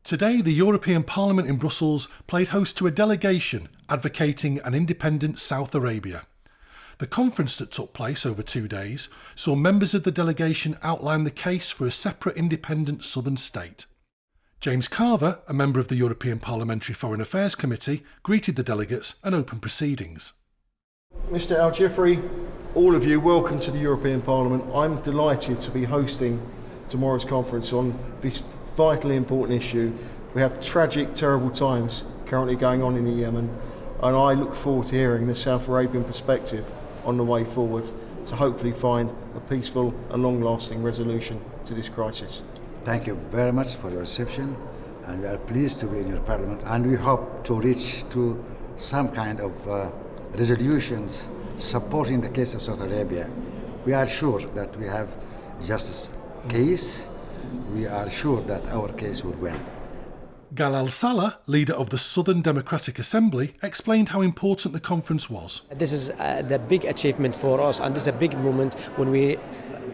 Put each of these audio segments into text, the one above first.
Today, the European Parliament in Brussels played host to a delegation advocating an independent South Arabia. The conference that took place over 2 days saw members of the delegation outline the case for a separate independent southern state. James Carver, a member of the European Parliamentary Foreign Affairs Committee, greeted the delegates and opened proceedings. Mr Al-Jeffrey, all of you, welcome to the European Parliament. I'm delighted to be hosting tomorrow's conference on this vitally important issue. We have tragic, terrible times currently going on in the Yemen, and I look forward to hearing the South Arabian perspective on the way forward to hopefully find a peaceful and long-lasting resolution to this crisis. Thank you very much for your reception, and we are pleased to be in your parliament, and we hope to reach to some kind of resolutions supporting the case of Saudi Arabia. We are sure that we have justice case. We are sure that our case will win. Galal Salah, leader of the Southern Democratic Assembly, explained how important the conference was. This is the big achievement for us, and this is a big moment when we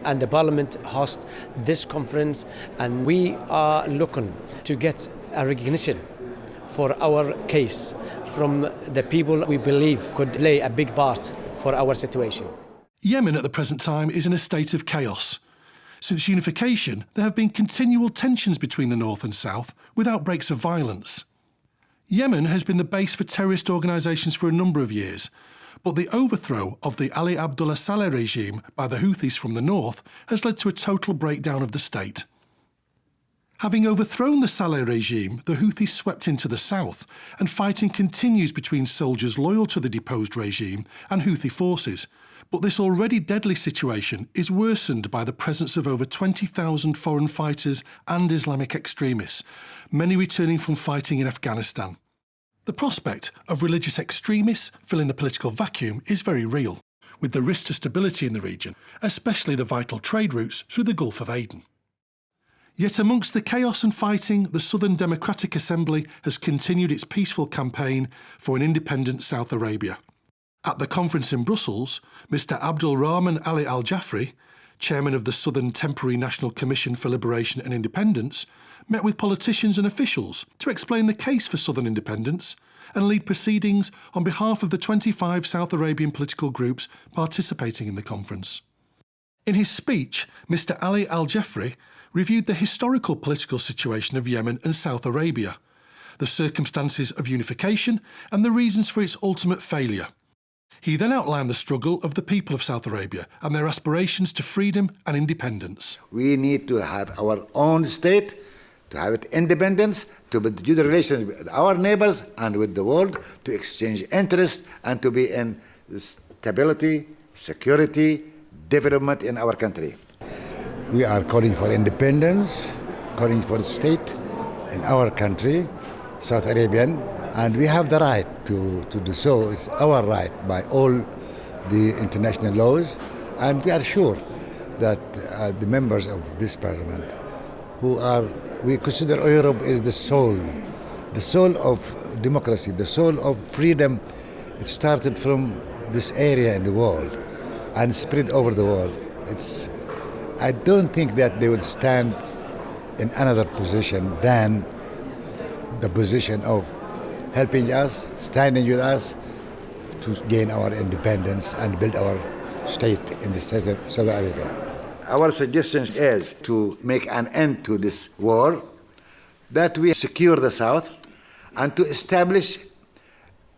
and the Parliament host this conference, and we are looking to get a recognition for our case from the people we believe could play a big part for our situation. Yemen at the present time is in a state of chaos. Since unification, there have been continual tensions between the north and south, with outbreaks of violence. Yemen has been the base for terrorist organisations for a number of years, but the overthrow of the Ali Abdullah Saleh regime by the Houthis from the north has led to a total breakdown of the state. Having overthrown the Saleh regime, the Houthis swept into the south, and fighting continues between soldiers loyal to the deposed regime and Houthi forces. But this already deadly situation is worsened by the presence of over 20,000 foreign fighters and Islamic extremists, many returning from fighting in Afghanistan. The prospect of religious extremists filling the political vacuum is very real, with the risk to stability in the region, especially the vital trade routes through the Gulf of Aden. Yet amongst the chaos and fighting, the Southern Democratic Assembly has continued its peaceful campaign for an independent South Arabia. At the conference in Brussels, Mr Abdul Rahman Ali Al-Jafri, chairman of the Southern Temporary National Commission for Liberation and Independence, met with politicians and officials to explain the case for Southern independence and lead proceedings on behalf of the 25 South Arabian political groups participating in the conference. In his speech, Mr Ali Al-Jafri reviewed the historical political situation of Yemen and South Arabia, the circumstances of unification and the reasons for its ultimate failure. He then outlined the struggle of the people of South Arabia and their aspirations to freedom and independence. We need to have our own state, to have it independence, to build good relations with our neighbors and with the world, to exchange interests and to be in stability, security, development in our country. We are calling for independence, calling for a state in our country, South Arabian, and we have the right to do so. It's our right by all the international laws, and we are sure that the members of this parliament, we consider Europe is the soul of democracy, the soul of freedom. It started from this area in the world and spread over the world. I don't think that they will stand in another position than the position of helping us, standing with us to gain our independence and build our state in the Saudi Arabia. Our suggestion is to make an end to this war, that we secure the South and to establish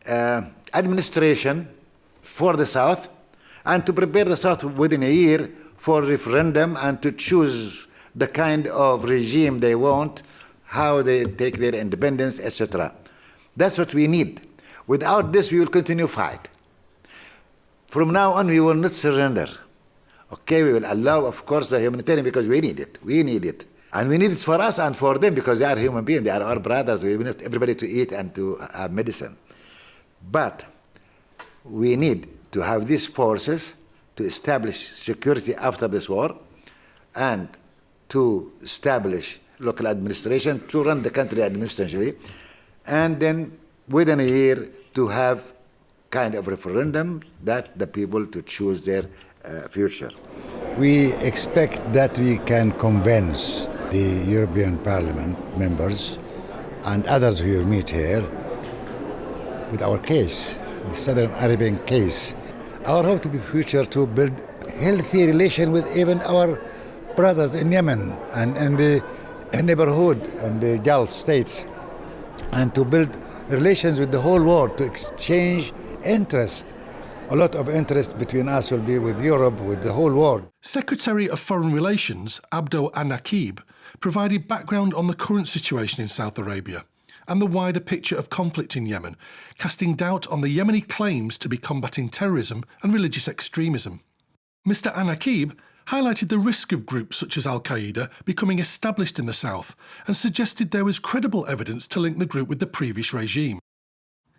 administration for the South and to prepare the South within a year for referendum and to choose the kind of regime they want, how they take their independence, etc. That's what we need. Without this, we will continue fight. From now on, we will not surrender. Okay, we will allow, of course, the humanitarian because we need it. We need it. And we need it for us and for them because they are human beings. They are our brothers. We need everybody to eat and to have medicine. But we need to have these forces to establish security after this war and to establish local administration, to run the country administratively, and then within a year to have kind of referendum that the people to choose their future. We expect that we can convince the European Parliament members and others who you meet here with our case, the Southern Arabian case. Our hope to be future to build healthy relation with even our brothers in Yemen and in the neighborhood and the Gulf states, and to build relations with the whole world, to exchange interest. A lot of interest between us will be with Europe, with the whole world. Secretary of Foreign Relations Abdo Anakib provided background on the current situation in South Arabia and the wider picture of conflict in Yemen, casting doubt on the Yemeni claims to be combating terrorism and religious extremism. Mr Anakib highlighted the risk of groups such as Al-Qaeda becoming established in the south and suggested there was credible evidence to link the group with the previous regime.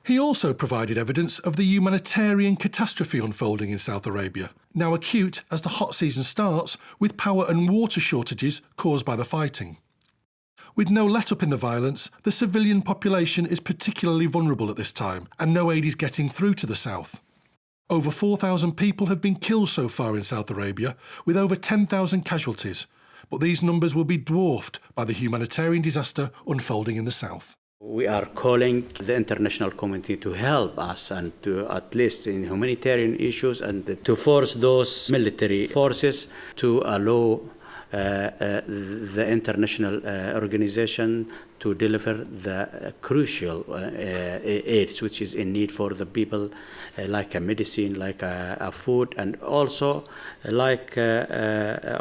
He also provided evidence of the humanitarian catastrophe unfolding in South Arabia, now acute as the hot season starts with power and water shortages caused by the fighting. With no let-up in the violence, the civilian population is particularly vulnerable at this time, and no aid is getting through to the south. Over 4,000 people have been killed so far in South Arabia, with over 10,000 casualties, but these numbers will be dwarfed by the humanitarian disaster unfolding in the south. We are calling the international community to help us and to, at least in humanitarian issues, and to force those military forces to allow the international organization to deliver the crucial aids which is in need for the people, like a medicine, like a food, and also like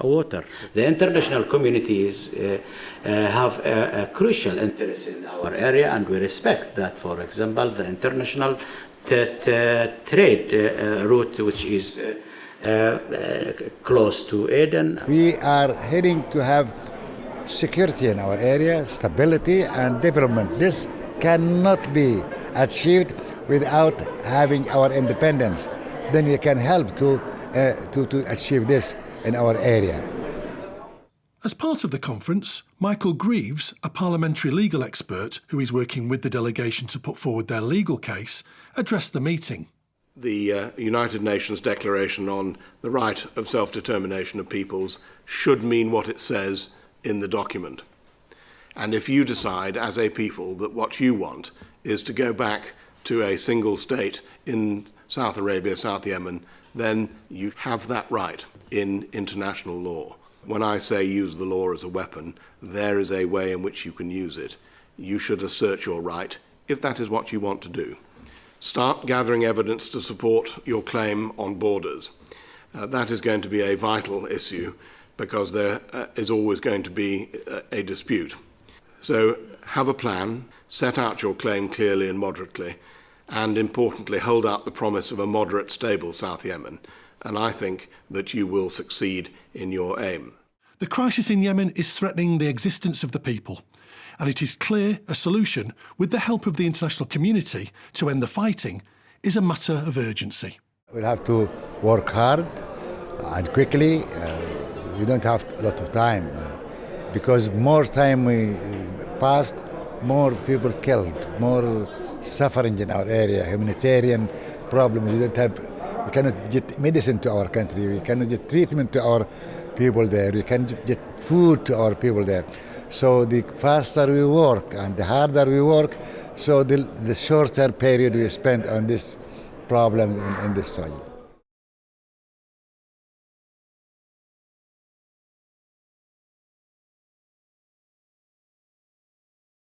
water. The international communities have a crucial interest in our area, and we respect that. For example, the international trade route, which is close to Aden. We are heading to have security in our area, stability and development. This cannot be achieved without having our independence. Then we can help to achieve this in our area. As part of the conference, Michael Greaves, a parliamentary legal expert who is working with the delegation to put forward their legal case, addressed the meeting. The United Nations Declaration on the Right of Self-Determination of Peoples should mean what it says in the document. And if you decide as a people that what you want is to go back to a single state in South Arabia, South Yemen, then you have that right in international law. When I say use the law as a weapon, there is a way in which you can use it. You should assert your right if that is what you want to do. Start gathering evidence to support your claim on borders. That is going to be a vital issue because there is always going to be a dispute. So have a plan, set out your claim clearly and moderately, and importantly hold out the promise of a moderate, stable South Yemen. And I think that you will succeed in your aim. The crisis in Yemen is threatening the existence of the people, and it is clear a solution, with the help of the international community, to end the fighting is a matter of urgency. We'll have to work hard and quickly. We don't have a lot of time because more time we passed, more people killed, more suffering in our area, humanitarian problems. We cannot get medicine to our country, we cannot get treatment to our people there, we cannot get food to our people there. So the faster we work and the harder we work, so the shorter period we spend on this problem in this struggle.